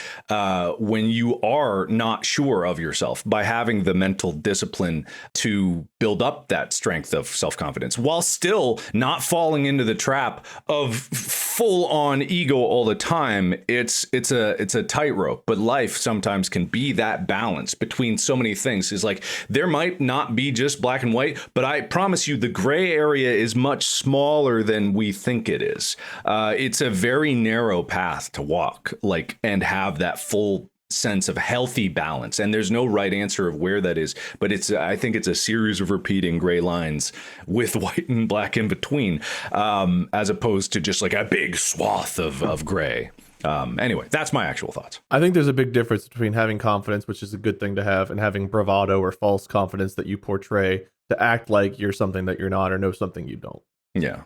when you are not sure of yourself, by having the mental discipline to build up that strength of self-confidence while still not falling into the trap of full-on ego all the time. It's a tightrope. But life sometimes can be that balance between so many things. Is like, there might not be just black and white, but I promise you the gray area is much smaller than we think it is. It's a very narrow path to walk, like, and have that full sense of healthy balance. And there's no right answer of where that is, but I think it's a series of repeating gray lines with white and black in between, as opposed to just like a big swath of gray. Anyway, that's my actual thoughts. I think there's a big difference between having confidence, which is a good thing to have, and having bravado or false confidence that you portray to act like you're something that you're not or know something you don't. Yeah.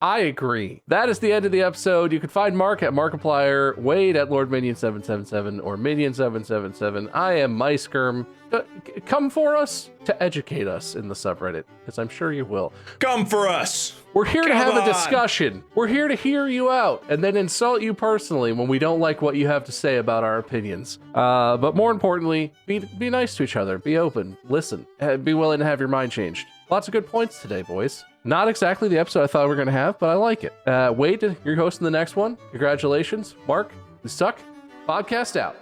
I agree. That is the end of the episode. You can find Mark at Markiplier, Wade at LordMinion777, or Minion777. I am MySkerm. Come for us to educate us in the subreddit, because I'm sure you will. Come for us. We're here to have a discussion. We're here to hear you out and then insult you personally when we don't like what you have to say about our opinions. But more importantly, be nice to each other. Be open. Listen. Be willing to have your mind changed. Lots of good points today, boys. Not exactly the episode I thought we were going to have, but I like it. Wade, you're hosting the next one. Congratulations. Mark, you suck. Podcast out.